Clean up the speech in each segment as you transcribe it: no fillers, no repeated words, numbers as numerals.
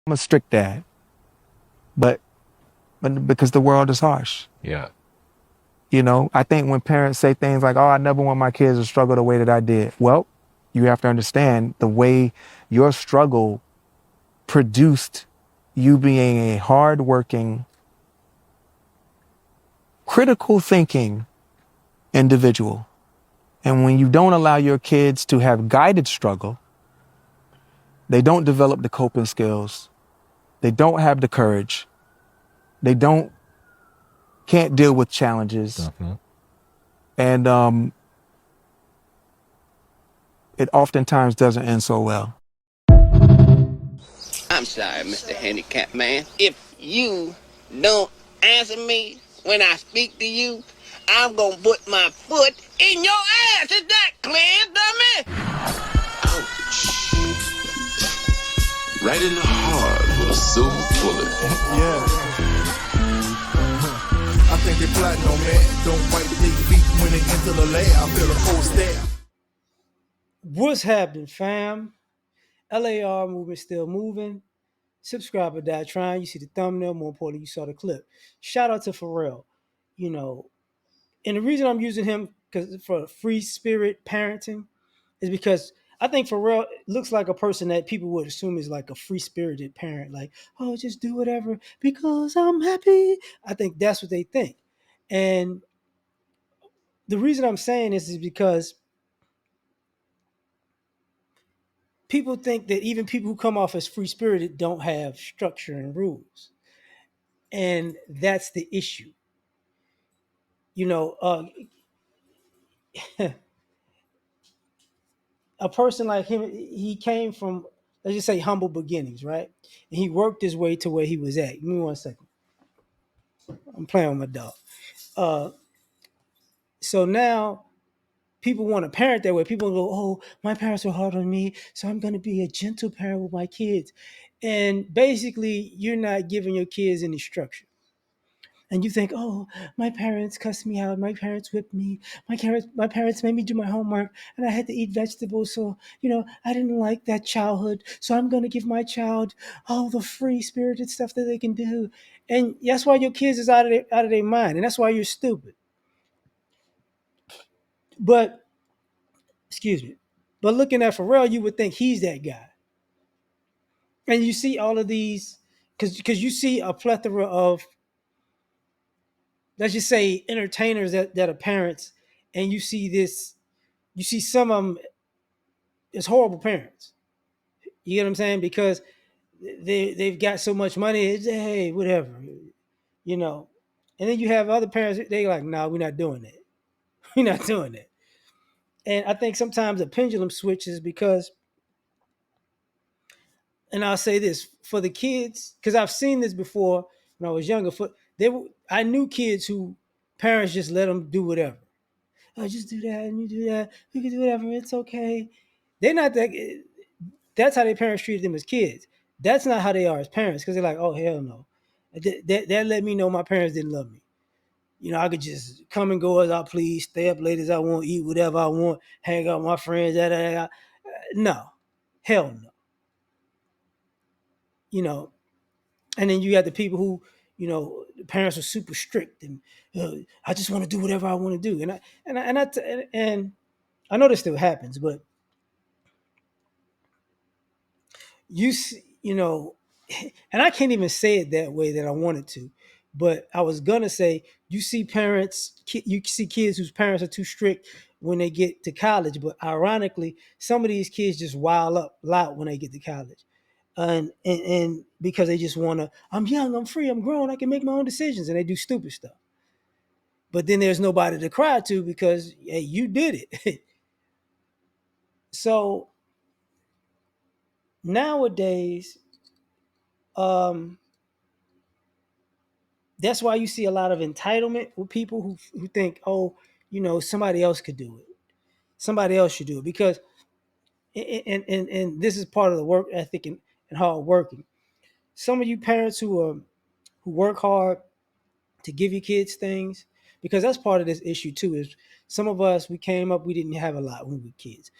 I'm a strict dad, but because the world is harsh. Yeah. You know, I think when parents say things like, "Oh, I never want my kids to struggle the way that I did," well, you have to understand the way your struggle produced you being a hardworking, critical thinking individual. And when you don't allow your kids to have guided struggle, they don't develop the coping skills. They don't have the courage. They don't can't deal with challenges, Mm-hmm. and it oftentimes doesn't end so well. I'm sorry, Mr. Handicap Man. If you don't answer me when I speak to you, I'm gonna put my foot in your ass. Is that clear, dummy? Right in the heart with a silver bullet. Yeah. I think they plotting on man. Don't bite their feet when they enter the lab. I feel a cold stare. What's happening, fam? L.A.R. movement still moving. Subscribe or die trying. You see the thumbnail. More importantly, you saw the clip. Shout out to Pharrell. You know, and the reason I'm using him because for free spirit parenting is because I think Pharrell looks like a person that people would assume is like a free spirited parent. Like, oh, just do whatever because I'm happy. I think that's what they think. And the reason I'm saying this is because people think that even people who come off as free spirited don't have structure and rules. And that's the issue. You know, a person like him, he came from, let's just say, humble beginnings, right? And he worked his way to where he was at. Give me 1 second. I'm playing with my dog. Uh, so now people want to parent that way. People go, oh, my parents were hard on me, so I'm going to be a gentle parent with my kids. And basically, you're not giving your kids any structure. And you think, oh, my parents cussed me out, my parents whipped me, my parents made me do my homework, and I had to eat vegetables. So I didn't like that childhood. So I'm gonna give my child all the free spirited stuff that they can do, and that's why your kids is out of their mind, and that's why you're stupid. But excuse me, but looking at Pharrell, you would think he's that guy, and you see all of these because you see a plethora of, let's just say, entertainers that are parents, and you see this. You see some of them as horrible parents. You get what I'm saying? Because they've got so much money. It's, hey, whatever, you know. And then you have other parents. They like, nah, we're not doing that. We're not doing that. And I think sometimes the pendulum switches because, and I'll say this for the kids because I've seen this before when I was younger. I knew kids who parents just let them do whatever. Oh, just do that and you do that. We can do whatever. It's okay. They're not that. That's how their parents treated them as kids. That's not how they are as parents because they're like, oh, hell no. That let me know my parents didn't love me. I could just come and go as I please, stay up late as I want, eat whatever I want, hang out with my friends. No, hell no. You know, and then you got the people who, the parents are super strict and I just want to do whatever I want to do. And I know this still happens, but and I can't even say it that way that I wanted to, but I was gonna say you see kids whose parents are too strict when they get to college, but ironically, some of these kids just wild up loud when they get to college, and because they just wanna, I'm young, I'm free, I'm grown, I can make my own decisions, and they do stupid stuff. But then there's nobody to cry to because hey, you did it. So nowadays, um, that's why you see a lot of entitlement with people who think, oh, somebody else could do it. Somebody else should do it because, and this is part of the work ethic and hard working. Some of you parents who work hard to give your kids things, because that's part of this issue too. Is some of us we didn't have a lot when we were kids.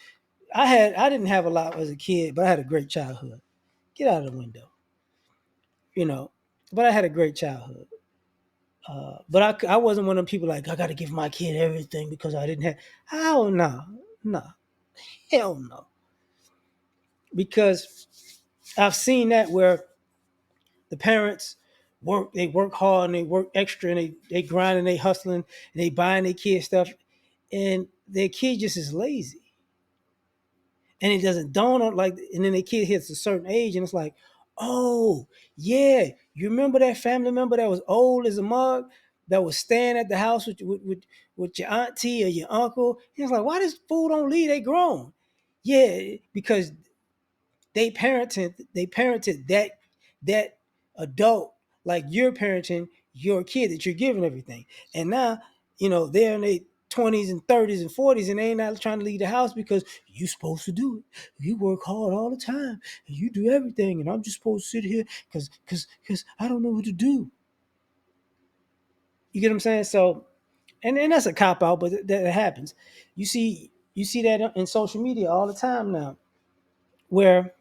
I didn't have a lot as a kid, but I had a great childhood. Get out of the window. you know, but I had a great childhood. But I wasn't one of them people like I got to give my kid everything because I didn't have. Hell no, no, hell no. Because I've seen that where the parents they work hard and they work extra and they grind and they hustling and they buying their kids stuff, and their kid just is lazy, and it doesn't dawn on like, and then the kid hits a certain age and it's like, oh yeah, you remember that family member that was old as a mug that was staying at the house with your auntie or your uncle? He was like, why this fool don't leave? They grown. Yeah, because they parented that adult like you're parenting your kid that you're giving everything. And now, they're in their 20s and 30s and 40s and they ain't not trying to leave the house because you supposed to do it. You work hard all the time and you do everything and I'm just supposed to sit here because I don't know what to do. You get what I'm saying? So and that's a cop out, but that happens. You see that in social media all the time now, where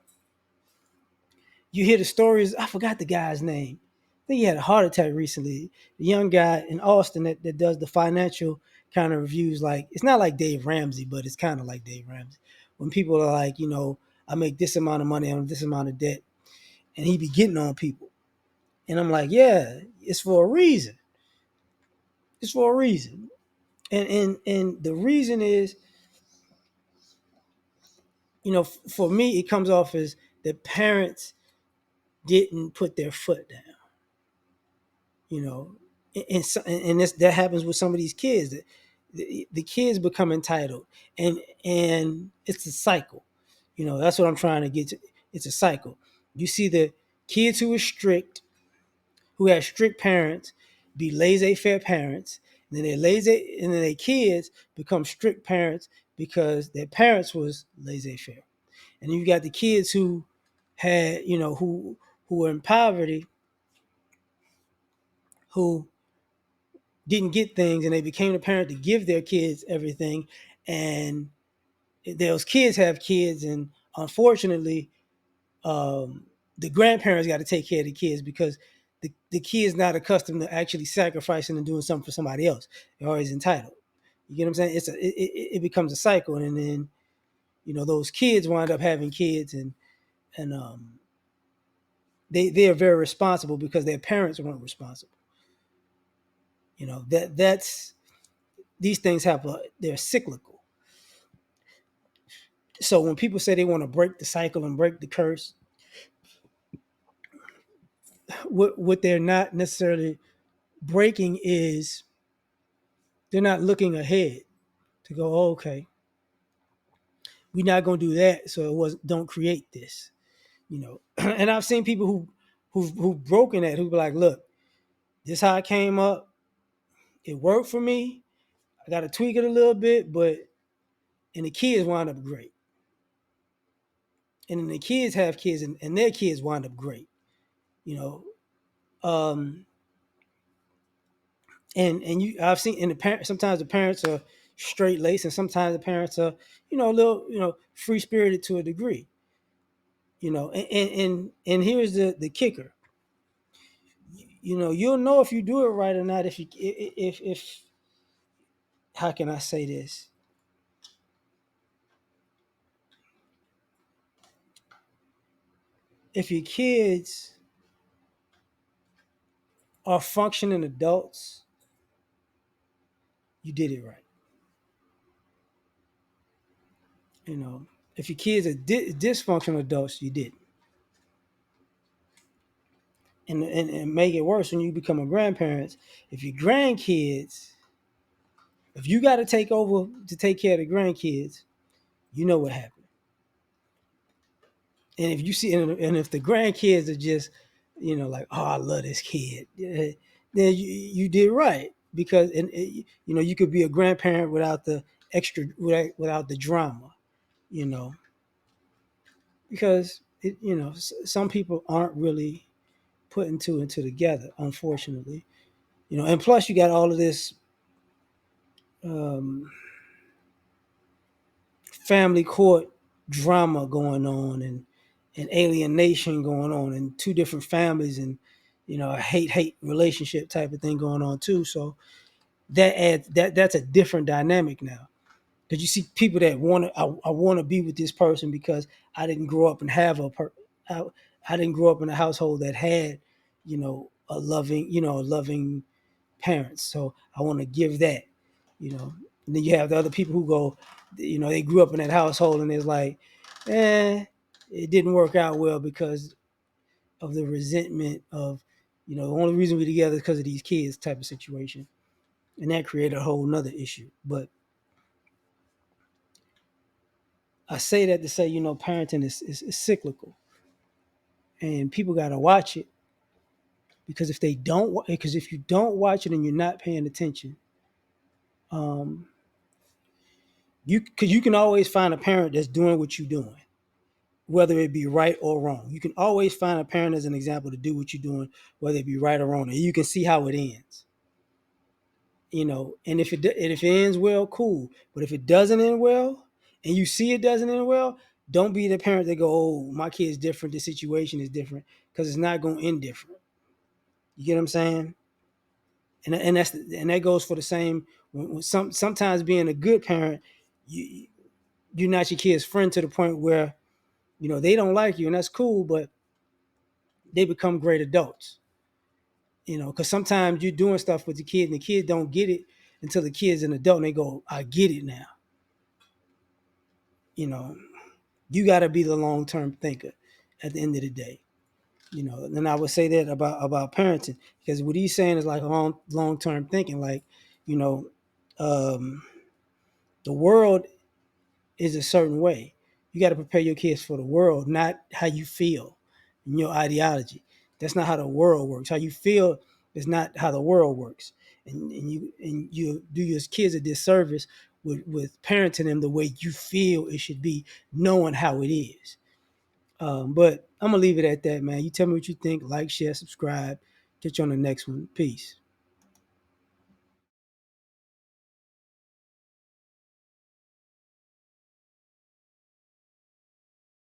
you hear the stories. I forgot the guy's name. I think he had a heart attack recently. The young guy in Austin that does the financial kind of reviews. Like, it's not like Dave Ramsey, but it's kind of like Dave Ramsey. When people are like, I make this amount of money on this amount of debt, and he be getting on people. And I'm like, yeah, it's for a reason. It's for a reason. And the reason is, for me, it comes off as the parents didn't put their foot down. you know and that happens with some of these kids. The kids become entitled, and it's a cycle. That's what I'm trying to get to. It's a cycle. You see the kids who have strict parents be laissez-faire parents, and then their kids become strict parents because their parents was laissez-faire. And you got the kids who had who were in poverty, who didn't get things, and they became the parent to give their kids everything. And those kids have kids, and unfortunately, the grandparents got to take care of the kids because the kids not accustomed to actually sacrificing and doing something for somebody else. They're always entitled. You get what I'm saying? It becomes a cycle, and then those kids wind up having kids, and they are very responsible because their parents weren't responsible. That's these things they're cyclical. So when people say they want to break the cycle and break the curse, what they're not necessarily breaking is they're not looking ahead to go, oh, okay, we're not going to do that, so don't create this. And I've seen people who've broken that, who be like, look, this how I came up. It worked for me. I got to tweak it a little bit, and the kids wind up great. And then the kids have kids, and their kids wind up great. You know, um, I've seen, and sometimes the parents are straight laced, and sometimes the parents are a little free spirited to a degree. And here's the kicker. You'll know if you do it right or not if how can I say this? If your kids are functioning adults, you did it right. If your kids are dysfunctional adults, you didn't. And make it worse when you become a grandparent. If your grandkids, if you got to take over to take care of the grandkids, you know what happened. And if you see, and if the grandkids are just, like, oh, I love this kid, then you did right, because you could be a grandparent without the extra, without the drama, you know, because some people aren't really putting two and two together, unfortunately, and plus you got all of this um, family court drama going on, and alienation going on, and two different families, and a hate relationship type of thing going on too. So that's a different dynamic now. Because you see people that I want to be with this person because I didn't grow up and I, I didn't grow up in a household that had, a loving parents. So I want to give that, you know. And then you have the other people who go, they grew up in that household and it's like, it didn't work out well because of the resentment of, the only reason we're together is because of these kids type of situation. And that created a whole nother issue. But I say that to say, parenting is cyclical, and people got to watch it because if you don't watch it and you're not paying attention, um, because you can always find a parent that's doing what you're doing, whether it be right or wrong. You can always find a parent as an example to do what you're doing, whether it be right or wrong, and you can see how it ends. And if it ends well, cool. But if it doesn't end well, and you see it doesn't end well, don't be the parent that go, "Oh, my kid's different. The situation is different," because it's not going to end different. You get what I'm saying? And that goes for the same. When sometimes being a good parent, you're not your kid's friend to the point where they don't like you, and that's cool, but they become great adults. Because sometimes you're doing stuff with the kid, and the kid don't get it until the kid's an adult, and they go, "I get it now." You know, you got to be the long term thinker at the end of the day. And I would say that about parenting, because what he's saying is like long term thinking. Like, you know, um, the world is a certain way. You got to prepare your kids for the world, not how you feel in your ideology. That's not how the world works. How you feel is not how the world works. And you do your kids a disservice with parenting them the way you feel it should be, knowing how it is. But I'm gonna leave it at that, man. You tell me what you think. Like, share, subscribe. Get you on the next one. Peace.